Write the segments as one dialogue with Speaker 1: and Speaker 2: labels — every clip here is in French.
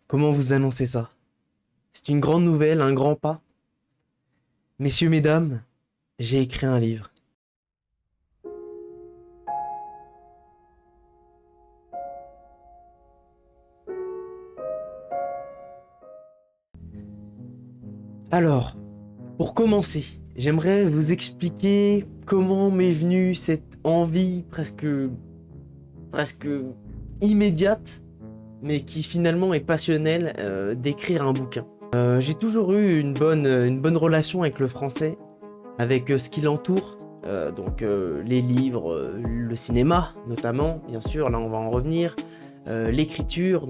Speaker 1: Comment vous annoncer ça? C'est une grande nouvelle, un grand pas. Messieurs, mesdames, j'ai écrit un livre. Alors, pour commencer, j'aimerais vous expliquer comment m'est venue cette envie presque immédiate, mais qui finalement est passionnelle, d'écrire un bouquin. J'ai toujours eu une bonne relation avec le français, avec ce qui l'entoure, les livres, le cinéma notamment, bien sûr, là on va en revenir, l'écriture,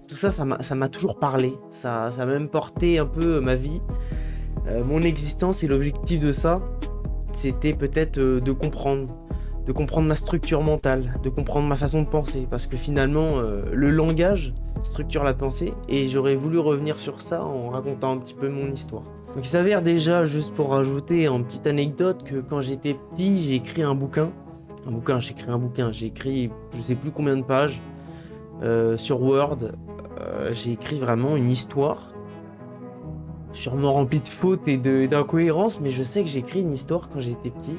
Speaker 1: tout ça, ça m'a toujours parlé, ça a même porté un peu mon existence et l'objectif de ça, c'était peut-être de comprendre ma structure mentale, de comprendre ma façon de penser, parce que finalement, le langage structure la pensée, et j'aurais voulu revenir sur ça en racontant un petit peu mon histoire. Donc il s'avère déjà, juste pour rajouter en petite anecdote, que quand j'étais petit, j'ai écrit j'ai écrit je sais plus combien de pages, sur Word, j'ai écrit vraiment une histoire, sûrement remplie de fautes et d'incohérences, mais je sais que j'ai écrit une histoire quand j'étais petit.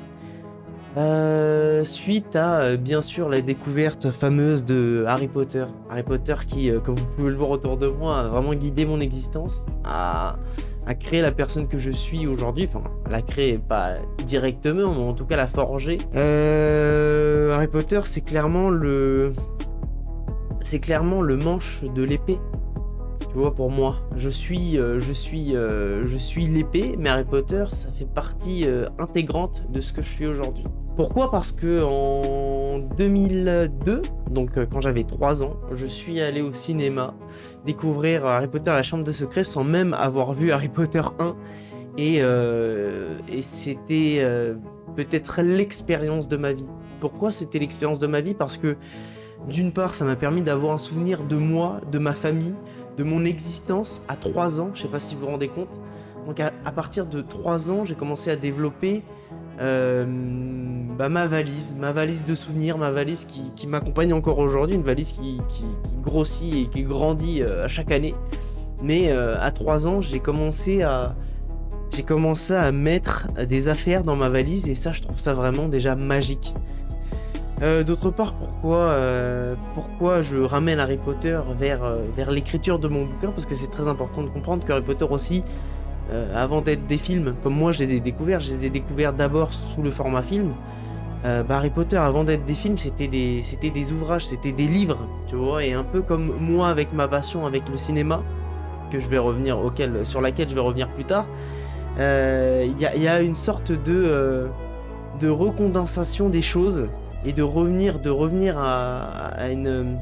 Speaker 1: Suite à, bien sûr, la découverte fameuse de Harry Potter. Harry Potter qui, comme vous pouvez le voir autour de moi, a vraiment guidé mon existence, a créé la personne que je suis aujourd'hui. Enfin, l'a créé pas directement, mais en tout cas l'a forgé. Harry Potter, c'est clairement le manche de l'épée. Tu vois, pour moi, je suis l'épée, mais Harry Potter, ça fait partie intégrante de ce que je suis aujourd'hui. Pourquoi? Parce que en 2002, quand j'avais 3 ans, je suis allé au cinéma découvrir Harry Potter la Chambre des Secrets sans même avoir vu Harry Potter 1. Et c'était peut-être l'expérience de ma vie. Pourquoi c'était l'expérience de ma vie? Parce que d'une part, ça m'a permis d'avoir un souvenir de moi, de ma famille, de mon existence à 3 ans, je sais pas si vous vous rendez compte. Donc à partir de 3 ans, j'ai commencé à développer ma valise de souvenirs, ma valise qui m'accompagne encore aujourd'hui, une valise qui grossit et qui grandit à chaque année. Mais à 3 ans, j'ai commencé à mettre des affaires dans ma valise, et ça, je trouve ça vraiment déjà magique. D'autre part, pourquoi je ramène Harry Potter vers l'écriture de mon bouquin? Parce que c'est très important de comprendre que Harry Potter aussi, avant d'être des films, comme moi je les ai découverts d'abord sous le format film. Harry Potter, avant d'être des films, c'était des ouvrages, c'était des livres, tu vois, et un peu comme moi avec ma passion avec le cinéma, sur laquelle je vais revenir plus tard. Y a une sorte de recondensation des choses, et de revenir à une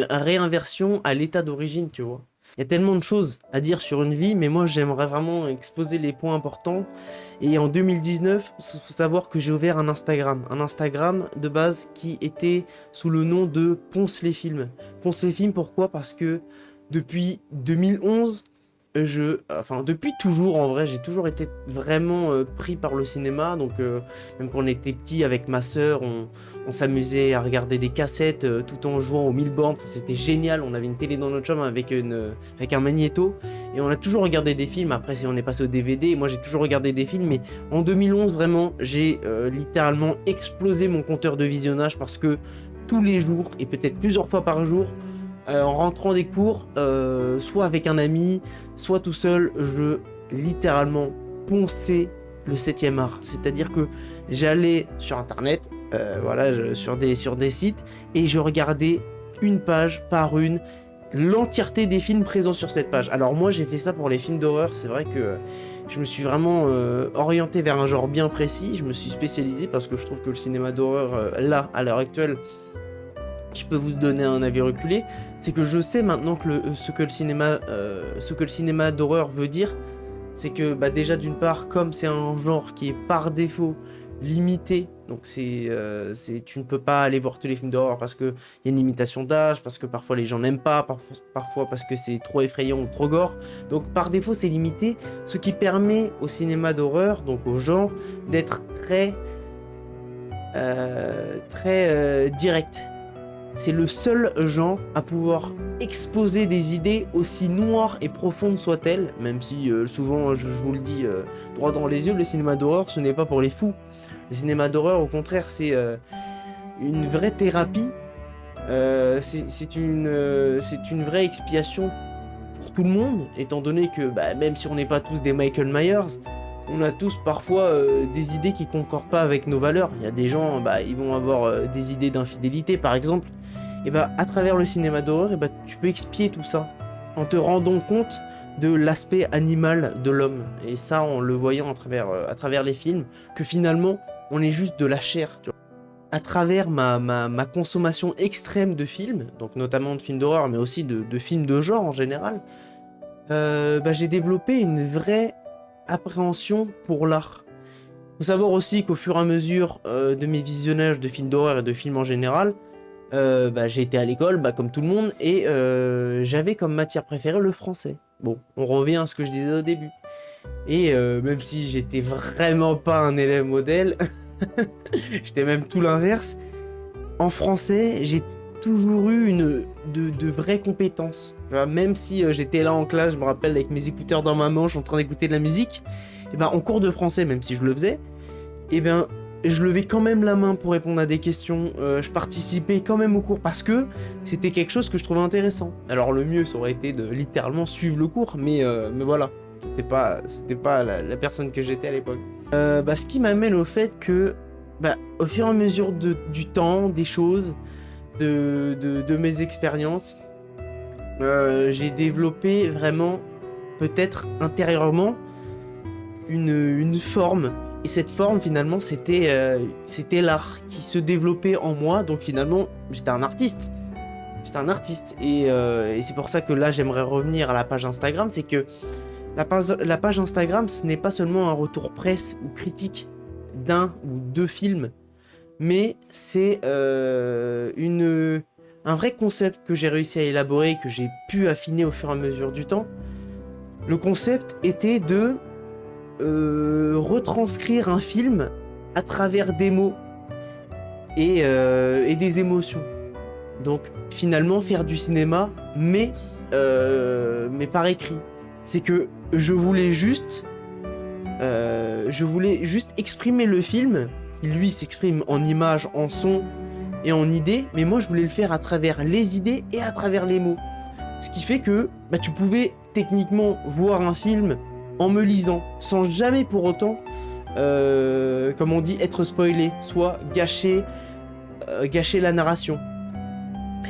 Speaker 1: réinversion à l'état d'origine, tu vois. Il y a tellement de choses à dire sur une vie, mais moi j'aimerais vraiment exposer les points importants. Et en 2019, il faut savoir que j'ai ouvert un Instagram de base qui était sous le nom de Ponce les films. Ponce les films, pourquoi? Parce que depuis 2011, depuis toujours en vrai, j'ai toujours été vraiment pris par le cinéma. Même quand on était petit avec ma sœur, on s'amusait à regarder des cassettes tout en jouant aux 1000 bornes. Enfin, c'était génial. On avait une télé dans notre chambre avec un magnéto, et on a toujours regardé des films. Après, on est passé au DVD, et moi j'ai toujours regardé des films. Mais en 2011, vraiment, j'ai littéralement explosé mon compteur de visionnage, parce que tous les jours, et peut-être plusieurs fois par jour, en rentrant des cours, soit avec un ami, soit tout seul, je littéralement ponçais le 7e art. C'est-à-dire que j'allais sur internet, sur des sites, et je regardais une page par une, l'entièreté des films présents sur cette page. Alors moi j'ai fait ça pour les films d'horreur, c'est vrai que je me suis vraiment orienté vers un genre bien précis, je me suis spécialisé parce que je trouve que le cinéma d'horreur, là, à l'heure actuelle, je peux vous donner un avis reculé, c'est que je sais maintenant que ce que le cinéma d'horreur veut dire, c'est que déjà d'une part, comme c'est un genre qui est par défaut limité, donc tu ne peux pas aller voir tous les films d'horreur parce qu'il y a une limitation d'âge, parce que parfois les gens n'aiment pas, parfois parce que c'est trop effrayant ou trop gore, donc par défaut c'est limité, ce qui permet au cinéma d'horreur, donc au genre, d'être très direct. c'est le seul genre à pouvoir exposer des idées aussi noires et profondes soient-elles, même si souvent, je vous le dis droit dans les yeux, le cinéma d'horreur, ce n'est pas pour les fous. Le cinéma d'horreur, au contraire, c'est une vraie thérapie, c'est une vraie expiation pour tout le monde, étant donné que même si on n'est pas tous des Michael Myers, on a tous parfois des idées qui concordent pas avec nos valeurs. Il y a des gens, ils vont avoir des idées d'infidélité par exemple. Et à travers le cinéma d'horreur, tu peux expier tout ça en te rendant compte de l'aspect animal de l'homme. Et ça, en le voyant à travers les films, que finalement, on est juste de la chair. Tu vois. À travers ma consommation extrême de films, donc notamment de films d'horreur, mais aussi de films de genre en général, j'ai développé une vraie appréhension pour l'art. Faut savoir aussi qu'au fur et à mesure de mes visionnages de films d'horreur et de films en général, j'ai été à l'école, comme tout le monde, et j'avais comme matière préférée le français. Bon, on revient à ce que je disais au début. Et même si j'étais vraiment pas un élève modèle, j'étais même tout l'inverse, en français, j'ai toujours eu de vraies compétences. Même si j'étais là en classe, je me rappelle, avec mes écouteurs dans ma manche, en train d'écouter de la musique, en cours de français, même si je le faisais, je levais quand même la main pour répondre à des questions, je participais quand même au cours parce que c'était quelque chose que je trouvais intéressant. Alors le mieux, ça aurait été de littéralement suivre le cours, mais voilà, c'était pas la personne que j'étais à l'époque. Ce qui m'amène au fait que, au fur et à mesure du temps, des choses, de mes expériences, j'ai développé vraiment, peut-être intérieurement, une forme. Et cette forme, finalement, c'était l'art qui se développait en moi. Donc finalement, j'étais un artiste. Et c'est pour ça que là, j'aimerais revenir à la page Instagram. C'est que la page Instagram, ce n'est pas seulement un retour presse ou critique d'un ou deux films, mais c'est un vrai concept que j'ai réussi à élaborer, que j'ai pu affiner au fur et à mesure du temps. Le concept était de retranscrire un film à travers des mots et des émotions. Donc finalement faire du cinéma, mais par écrit. C'est que je voulais juste exprimer le film, qui lui s'exprime en images, en sons et en idées, mais moi je voulais le faire à travers les idées et à travers les mots. Ce qui fait que tu pouvais techniquement voir un film en me lisant, sans jamais pour autant, comme on dit, être spoilé, soit gâcher la narration.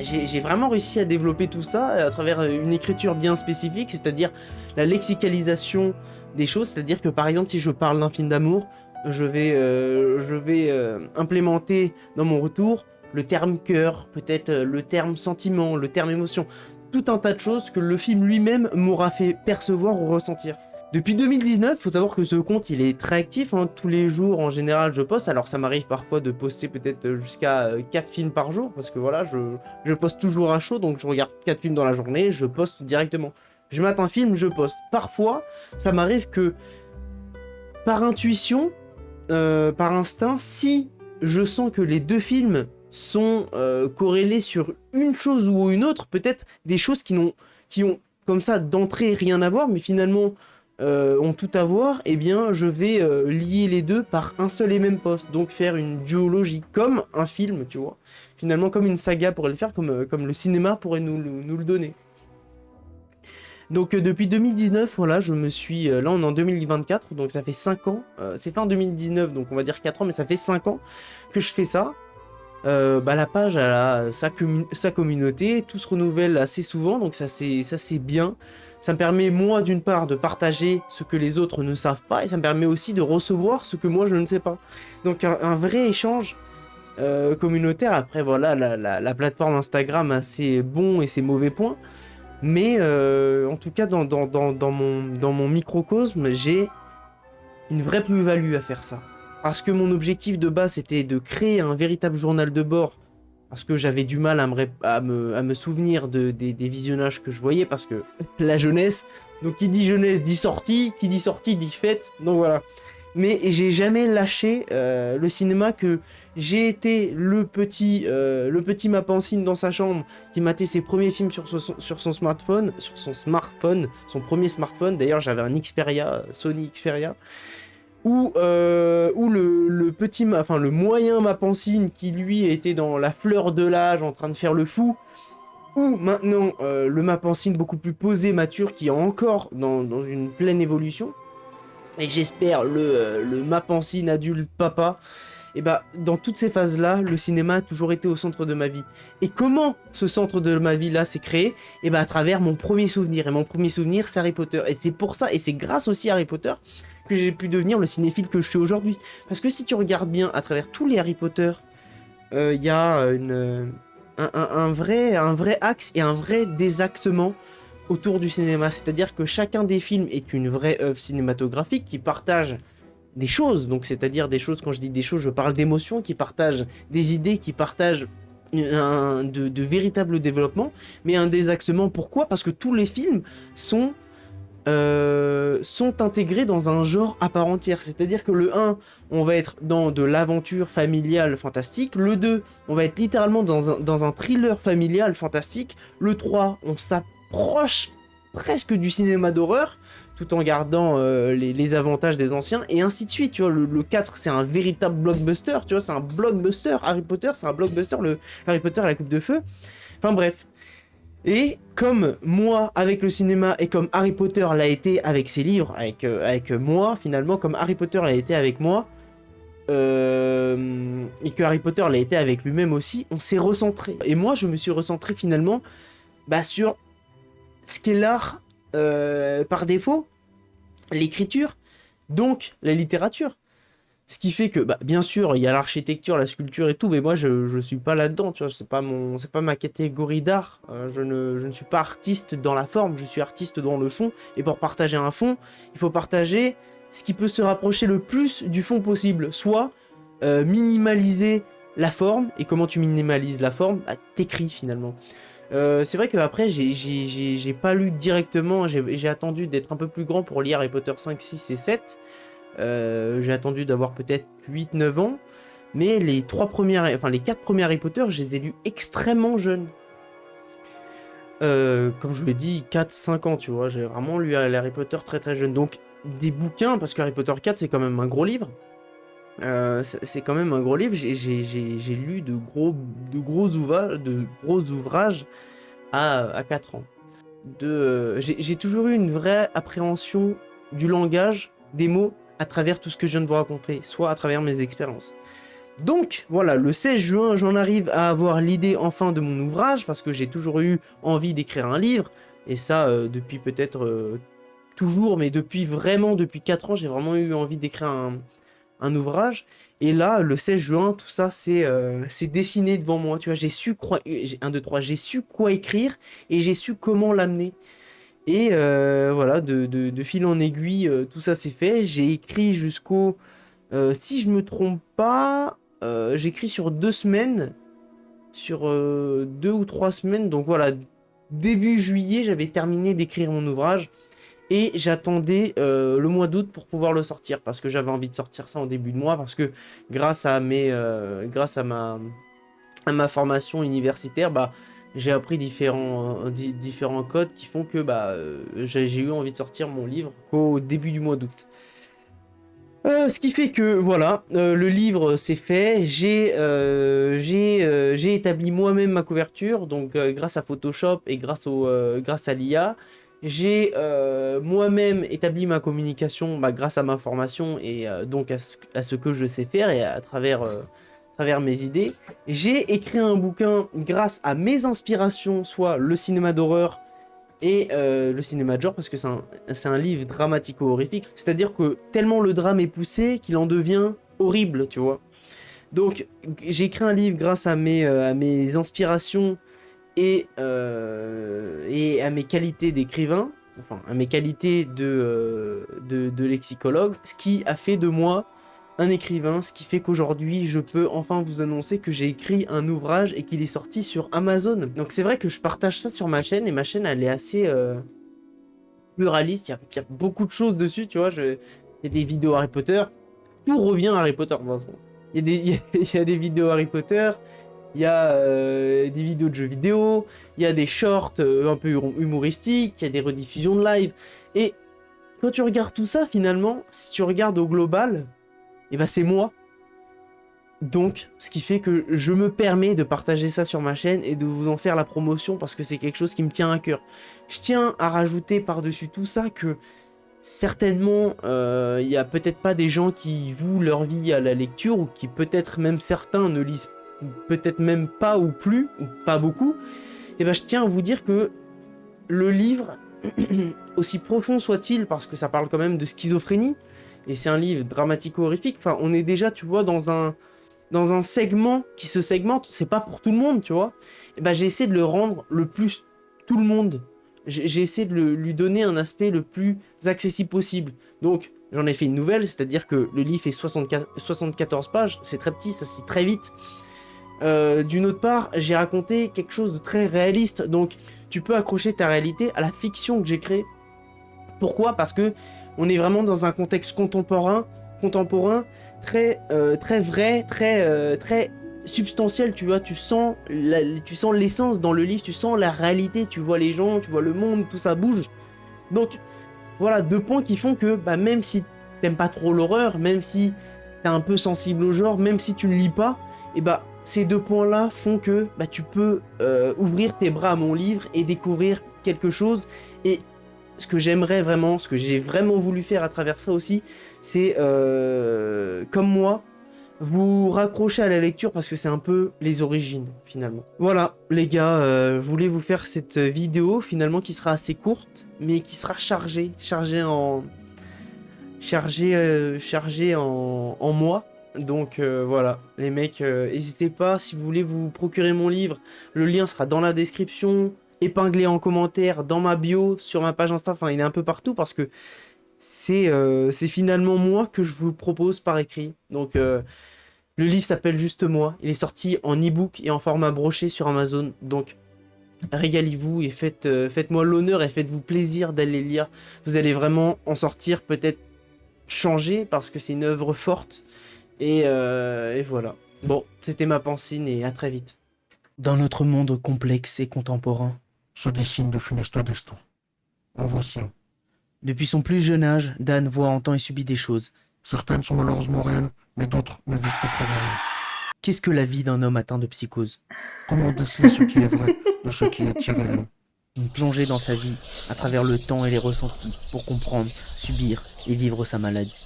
Speaker 1: J'ai vraiment réussi à développer tout ça à travers une écriture bien spécifique, c'est-à-dire la lexicalisation des choses, c'est-à-dire que par exemple si je parle d'un film d'amour, je vais implémenter dans mon retour le terme cœur, peut-être le terme sentiment, le terme émotion, tout un tas de choses que le film lui-même m'aura fait percevoir ou ressentir. Depuis 2019, faut savoir que ce compte il est très actif, hein. Tous les jours en général je poste, alors ça m'arrive parfois de poster peut-être jusqu'à 4 films par jour, parce que voilà, je poste toujours à chaud, donc je regarde 4 films dans la journée, je poste directement. Je mate un film, je poste. Parfois, ça m'arrive que par intuition, par instinct, si je sens que les deux films sont corrélés sur une chose ou une autre, peut-être des choses qui ont comme ça d'entrée rien à voir, mais finalement ont tout à voir, eh bien je vais lier les deux par un seul et même poste, donc faire une duologie, comme un film, tu vois, finalement comme une saga pourrait le faire, comme le cinéma pourrait nous le donner. Donc depuis 2019, voilà, je me suis... là on est en 2024, donc ça fait 5 ans, c'est fin 2019, donc on va dire 4 ans, mais ça fait 5 ans que je fais ça. La page elle a sa communauté, tout se renouvelle assez souvent, donc ça c'est bien. Ça me permet moi d'une part de partager ce que les autres ne savent pas, et ça me permet aussi de recevoir ce que moi je ne sais pas. Donc un vrai échange communautaire. Après voilà, la plateforme Instagram a ses bons et ses mauvais points, mais en tout cas dans mon microcosme, j'ai une vraie plus-value à faire ça. Parce que mon objectif de base c'était de créer un véritable journal de bord, parce que j'avais du mal à me souvenir des visionnages que je voyais, parce que la jeunesse, donc qui dit jeunesse dit sortie, qui dit sortie dit fête, donc voilà. mais j'ai jamais lâché le cinéma, que j'ai été le petit Mapansine dans sa chambre qui matait ses premiers films sur son smartphone, son premier smartphone. D'ailleurs, j'avais un Xperia, Sony Xperia, ou le moyen Mapansine qui lui était dans la fleur de l'âge en train de faire le fou, ou maintenant le Mapansine beaucoup plus posé, mature, qui est encore dans une pleine évolution. Et j'espère le Mapansine adulte papa. Et bah, dans toutes ces phases-là, le cinéma a toujours été au centre de ma vie. Et comment ce centre de ma vie-là s'est créé? Et bah, à travers mon premier souvenir. Et mon premier souvenir, c'est Harry Potter. Et c'est pour ça, et c'est grâce aussi à Harry Potter, que j'ai pu devenir le cinéphile que je suis aujourd'hui. Parce que si tu regardes bien, à travers tous les Harry Potter, il y a un vrai axe et un vrai désaxement autour du cinéma. C'est-à-dire que chacun des films est une vraie œuvre cinématographique qui partage des choses. Donc c'est-à-dire des choses, quand je dis des choses, je parle d'émotions, qui partagent des idées, qui partagent de véritables développements, mais un désaxement. Pourquoi? Parce que tous les films sont intégrés dans un genre à part entière. C'est-à-dire que le 1, on va être dans de l'aventure familiale fantastique. Le 2, on va être littéralement dans un thriller familial fantastique. Le 3, on s'approche presque du cinéma d'horreur, tout en gardant les avantages des anciens, et ainsi de suite, tu vois. Le 4, c'est un véritable blockbuster, tu vois, c'est un blockbuster. Harry Potter, c'est un blockbuster, le Harry Potter et la Coupe de Feu. Enfin bref. Et comme moi avec le cinéma, et comme Harry Potter l'a été avec ses livres, avec moi finalement, comme Harry Potter l'a été avec moi, et que Harry Potter l'a été avec lui-même aussi, on s'est recentré. Et moi je me suis recentré finalement sur ce qu'est l'art par défaut, l'écriture, donc la littérature. Ce qui fait que, bien sûr, il y a l'architecture, la sculpture et tout, mais moi, je suis pas là-dedans, tu vois, c'est pas ma catégorie d'art. Je ne suis pas artiste dans la forme, je suis artiste dans le fond. Et pour partager un fond, il faut partager ce qui peut se rapprocher le plus du fond possible. Soit minimaliser la forme, et comment tu minimalises la forme? T'écris finalement. C'est vrai qu'après, j'ai pas lu directement, j'ai attendu d'être un peu plus grand pour lire Harry Potter 5, 6 et 7. J'ai attendu d'avoir peut-être 8-9 ans, mais les 4 premiers Harry Potter, je les ai lus extrêmement jeunes. Comme je vous l'ai dit, 4-5 ans, tu vois, j'ai vraiment lu Harry Potter très très jeune. Donc des bouquins, parce que Harry Potter 4, c'est quand même un gros livre. C'est quand même un gros livre, j'ai lu de gros ouvrages à 4 ans. J'ai toujours eu une vraie appréhension du langage, des mots, à travers tout ce que je viens de vous raconter, soit à travers mes expériences. Donc voilà, le 16 juin, j'en arrive à avoir l'idée enfin de mon ouvrage, parce que j'ai toujours eu envie d'écrire un livre, et ça depuis peut-être toujours, mais depuis 4 ans, j'ai vraiment eu envie d'écrire un ouvrage. Et là, le 16 juin, tout ça, c'est dessiné devant moi, tu vois, j'ai su quoi écrire, et j'ai su comment l'amener. Et voilà, de fil en aiguille, tout ça s'est fait. J'ai écrit jusqu'au... si je me trompe pas, j'ai écrit sur 2 semaines. Sur 2 ou 3 semaines. Donc voilà, début juillet, j'avais terminé d'écrire mon ouvrage. Et j'attendais le mois d'août pour pouvoir le sortir. Parce que j'avais envie de sortir ça en début de mois. Parce que grâce à ma formation universitaire, j'ai appris différents codes qui font que j'ai eu envie de sortir mon livre qu'au début du mois d'août. Ce qui fait que voilà, le livre c'est fait, j'ai établi moi-même ma couverture, donc grâce à Photoshop et grâce à l'IA, j'ai moi-même établi ma communication grâce à ma formation et donc à ce que je sais faire et à travers mes idées. J'ai écrit un bouquin grâce à mes inspirations, soit le cinéma d'horreur et le cinéma de genre, parce que c'est un livre dramatico-horrifique. C'est-à-dire que tellement le drame est poussé qu'il en devient horrible, tu vois. Donc j'ai écrit un livre grâce à mes inspirations et à mes qualités d'écrivain, enfin à mes qualités de lexicologue, ce qui a fait de moi un écrivain, ce qui fait qu'aujourd'hui je peux enfin vous annoncer que j'ai écrit un ouvrage et qu'il est sorti sur Amazon. Donc c'est vrai que je partage ça sur ma chaîne, et ma chaîne elle est assez pluraliste, il y a beaucoup de choses dessus, tu vois. Il y a des vidéos Harry Potter, tout revient à Harry Potter de toute façon. Il y a des vidéos Harry Potter, il y a des vidéos de jeux vidéo, il y a des shorts un peu humoristiques, il y a des rediffusions de live. Et quand tu regardes tout ça, finalement, si tu regardes au global, et ben c'est moi. Donc, ce qui fait que je me permets de partager ça sur ma chaîne et de vous en faire la promotion parce que c'est quelque chose qui me tient à cœur. Je tiens à rajouter par-dessus tout ça que certainement, il y a peut-être pas des gens qui vouent leur vie à la lecture ou qui peut-être même certains ne lisent peut-être même pas ou plus, ou pas beaucoup. Et ben, je tiens à vous dire que le livre, aussi profond soit-il, parce que ça parle quand même de schizophrénie, et c'est un livre dramatico-horrifique, enfin, on est déjà, tu vois, dans un segment qui se segmente, c'est pas pour tout le monde, tu vois. Et ben, j'ai essayé de le rendre le plus tout le monde. J'ai essayé de lui donner un aspect le plus accessible possible. Donc, j'en ai fait une nouvelle, c'est-à-dire que le livre fait 74 pages, c'est très petit, ça se lit très vite. D'une autre part, j'ai raconté quelque chose de très réaliste, donc tu peux accrocher ta réalité à la fiction que j'ai créée. Pourquoi ? Parce que on est vraiment dans un contexte contemporain, très vrai, très substantiel, tu vois, tu sens l'essence dans le livre, tu sens la réalité, tu vois les gens, tu vois le monde, tout ça bouge. Donc voilà, 2 points qui font que bah, même si t'aimes pas trop l'horreur, même si t'es un peu sensible au genre, même si tu ne lis pas, et bah ces 2 points-là font que bah, tu peux ouvrir tes bras à mon livre et découvrir quelque chose. Et ce que j'aimerais vraiment, ce que j'ai vraiment voulu faire à travers ça aussi, c'est comme moi, vous raccrocher à la lecture parce que c'est un peu les origines finalement. Voilà les gars, je voulais vous faire cette vidéo finalement qui sera assez courte mais qui sera chargée en moi. Donc voilà les mecs, n'hésitez pas si vous voulez vous procurer mon livre, le lien sera dans la description, épinglé en commentaire, dans ma bio, sur ma page Insta, enfin il est un peu partout parce que c'est finalement moi que je vous propose par écrit. Donc le livre s'appelle Juste Moi, il est sorti en e-book et en format broché sur Amazon, donc régalez-vous et faites-moi l'honneur et faites-vous plaisir d'aller lire. Vous allez vraiment en sortir peut-être changé parce que c'est une œuvre forte et voilà. Bon, c'était ma pensine et à très vite. Dans notre monde complexe et contemporain,
Speaker 2: se dessine de funestes destins. En voici un.
Speaker 1: depuis son plus jeune âge, Dan voit, entend et subit des choses.
Speaker 2: Certaines sont malheureusement réelles, mais d'autres ne vivent qu'à travers elles.
Speaker 1: Qu'est-ce que la vie d'un homme atteint de psychose ?
Speaker 2: Comment déceler ce qui est vrai de ce qui est irréel ?
Speaker 1: Une plongée dans sa vie, à travers le temps et les ressentis, pour comprendre, subir et vivre sa maladie.